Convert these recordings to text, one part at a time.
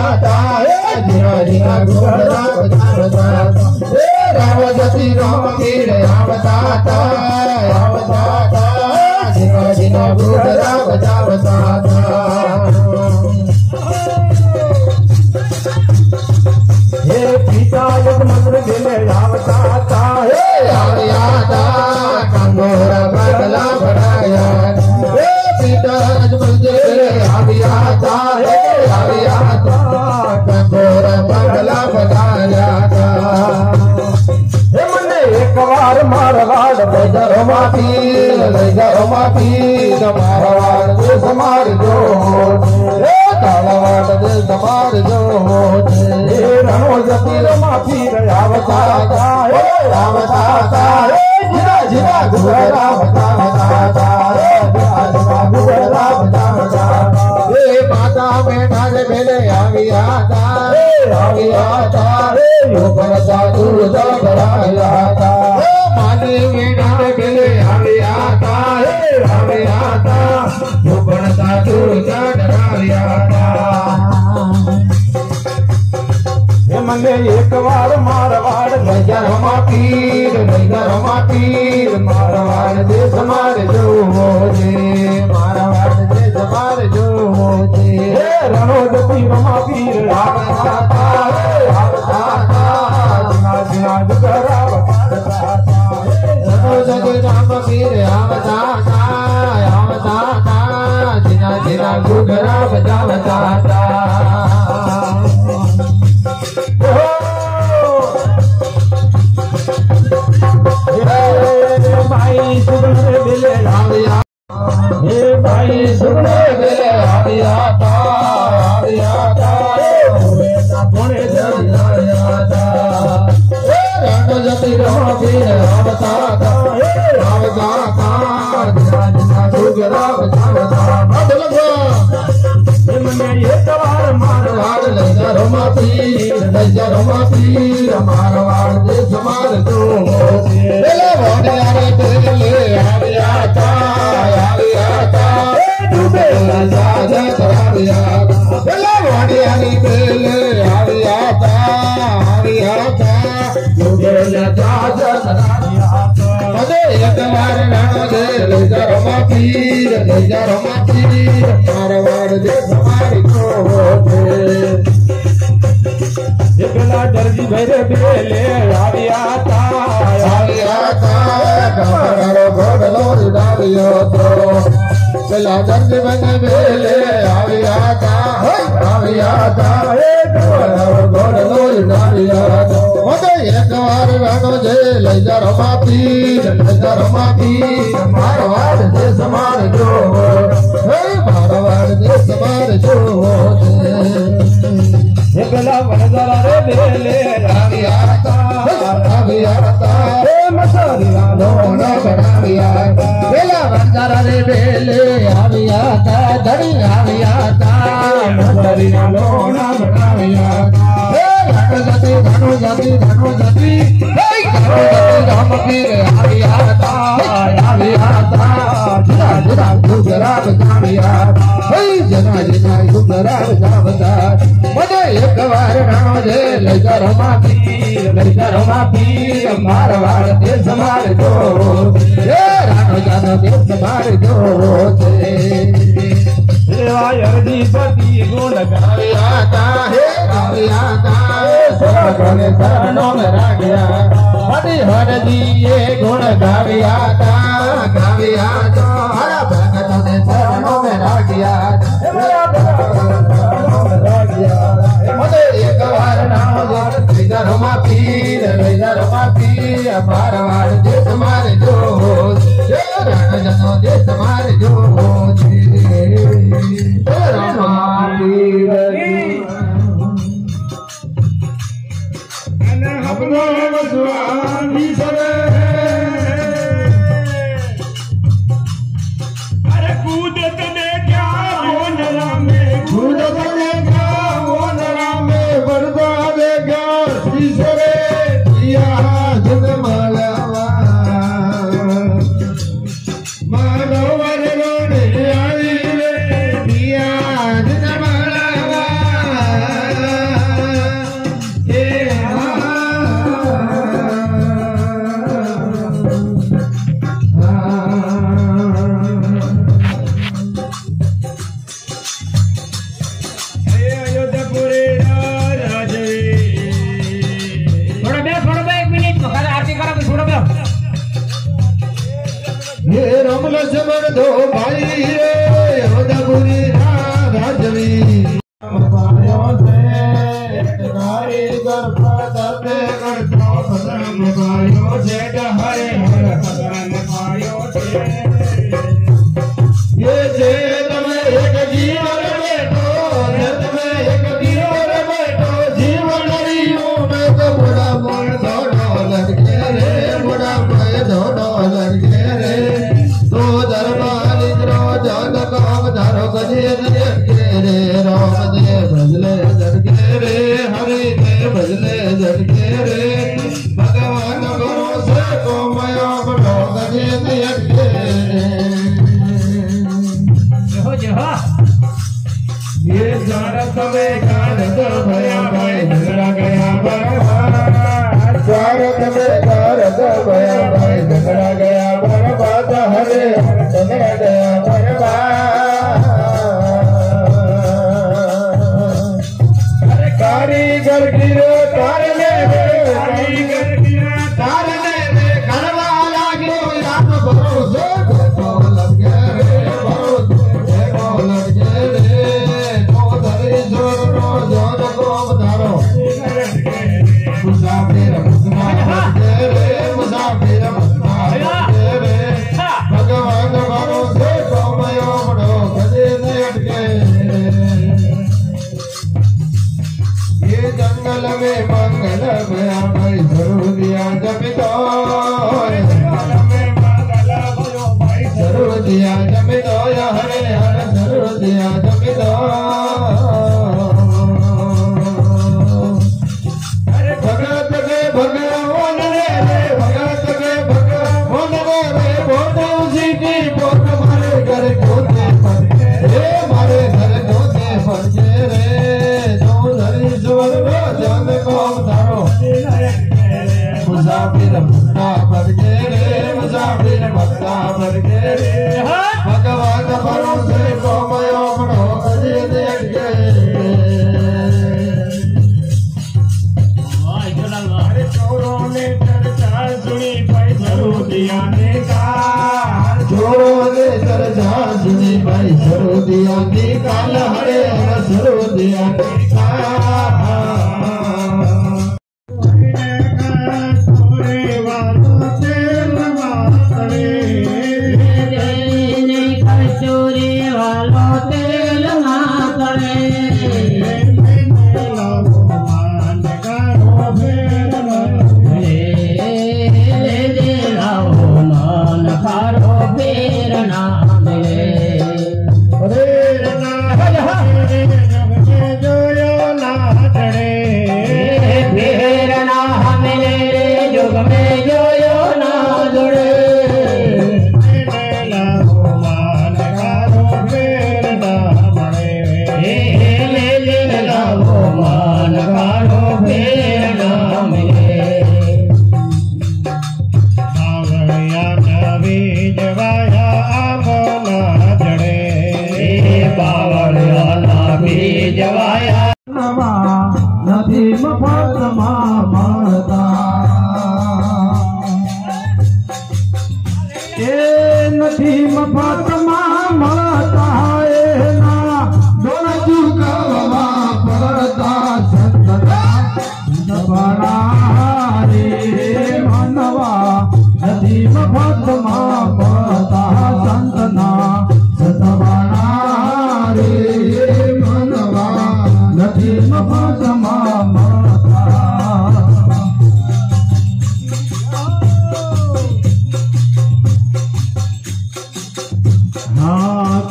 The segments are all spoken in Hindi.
आवता जीना जीना घोड़ा बजावता राम जति राम पीर आवता जीना जीना घोड़ा बजावता हे पिता एक मंत्र दिले आवता कंगोरा बगला बढ़ाया हे पिता एक मंत्र दिले आवता कंगोरा बगला बढ़ाया हे मने एक बार मारवाड़ ले जाओ माफी मारवाड़ देश मार जो तालावाड़ देश मार जो रणो जति माफी आवता जिना जिना घुरा माता में नाज मेले आविया यो बनता दूध बढ़ाया माने में नाज मेले आविया यो बनता दूध बढ़ाया मने एक बार मारवाड़ नजर पीर मारवाड़ देश मार जो मारवाड़ देश मार जो रणो जति रमा पीर आवता रणो जति राम पीर आवता जिना जिना घुघरा बजावता भाई सुगने मिले आविया हे भाई सुगने मिले आविया पुणे जलिया रण जति रहो पीर आवता घुघरा बजावता मने एक बार मारवाड़ ले जाओ पीर मारवाड़ देश मार दो वाड़ियारे बेले आवियाता डूबे राजा कराविया वाड़ियारे बेले आवियाता डूबे राजा कराविया मदे एक बार रणो दे ले जाओ पीर मारवाड़ देश मार दो एकला दर्जी भरे बेले आवियाता घोड़ो घोड़लो डालियो तो चला दर्जी बने बेले आवियाता घोड़लो डालियो मदे एक बार रणो जे ले जाओ पीर मारवाड़ देश मार जो मारवाड़ देश मार जो एकला वनजरा रे बेले आवियाता मसारी लोना बढ़ाविया बेला वनजरा रे बेले आवियाता धड़ी आवियाता मसारी लोना बढ़ाविया धनु जति राम पीर आवियाता जिना घुघरा बजाविया जना जिना घुघरा बजावता मने एक बार रणो जे ले जाओ पीर मारवाड़ देश मार दो रणो जानो देश मार दो सेवायरदी पति गुण गावियाता सोने शरणों में रागिया हर दिए गुण गावियाता हर भगत ने शरणों में रागिया मदे एक बार नाम रमा पीर मारवाड़ देश मार जो रण जनो देश मार जो रमा पीर अरे कूदत देखा वो नरा में बरदा देगा ईश्वरे दिया जन मालवा मानवर रोने आई रे दिया जन मालवा समर दो भाई रे उदयपुरी राजवी कारीगर पदते करतो सदरम पायो जेठ हरे हर सदरम पायो ये जेठ में एक जीवन बैठो जेठ में एक जीवन बैठो जीवन रियो में तो बड़ा मोड़ दौड़ो लड़के रे बड़ा मोड़ दौड़ो लड़के रे तो दरबार इधरो जान काम धारो गजे लड़के रे राम दे भजले लड़के रे हरि दे भजले लड़के रे भगवान गुरु से को मयो बड़ो गजे लड़के ये स्वार्थ में कारत भया भाई झगड़ा गया बर्बाद स्वार्थ में कारत भया भाई झगड़ा गया बर्बाद हरे हर झगड़ा गया बर्बाद अरे कारीगर गिरो तारने कारीगर गिरो तारने में घरवाला गिरो आप भरोसे को लग गए रे भरोसे को लग गए रे मुसाफिर भगवान भरोसे कमयो बड़ो गजे ने अटके ये जंगल में मंगल भया भाई जरूर दिया जमींदार जरूर दिया जमींदार हरे हर जरूर दिया जमींदार भगत के भगवान रे भगत के भगवान रे बहुत उसी की बहुत मारे घर कोते पर रे मारे घर कोते पर रे जो धरी स्वर्ग जन को धारो मुसाफिर भक्ता पर रे मुसाफिर भक्ता पर रे भगवान भरोसे को मयो बड़ो गजे देख के चोरों ने चर्चा सुनी भाई जरूर दिया निकाल चोरों ने चर्चा सुनी भाई जरूर दिया निकाल हरे हर जरूर दिया चोरी वालों तेल मातड़े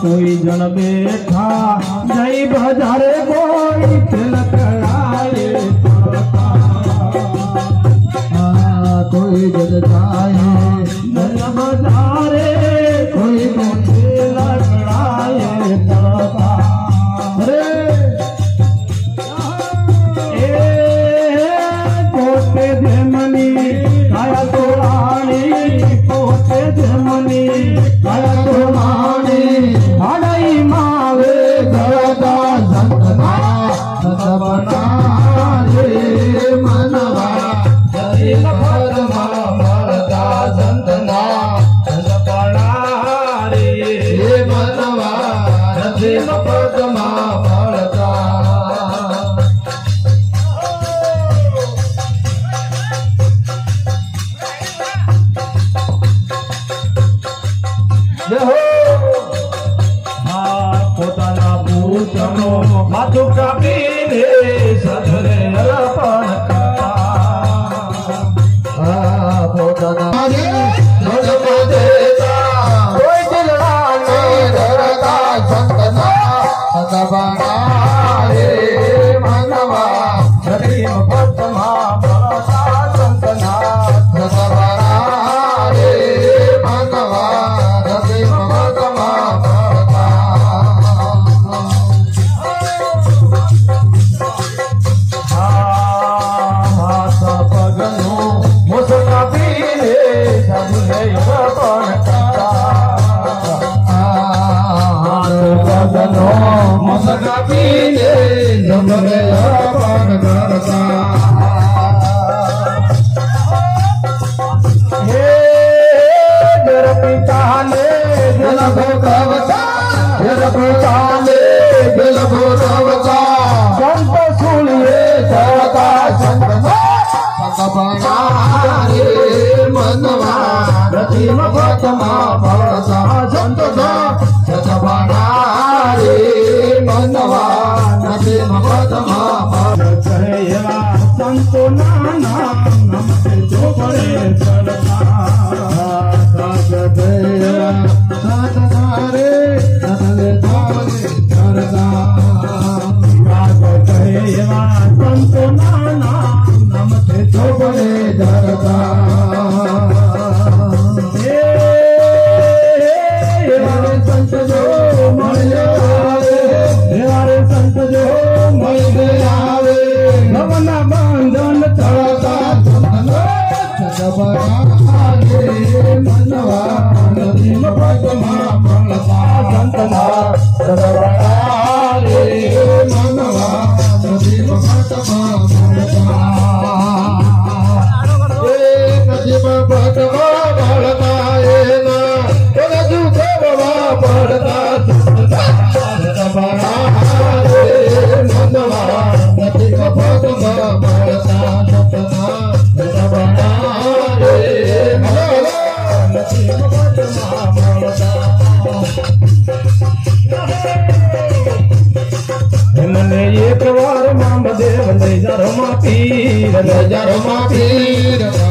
कोई जन बैठा जय बजारे कोई तिलक आए कोई जन जाए जन बजारे कोई तिलक आए कोटे धमनी काया तोरानी कोटे धमनी काया तोरानी हड़ई मावे गदा संतना एक बार मामदेव ले जा रमा पीर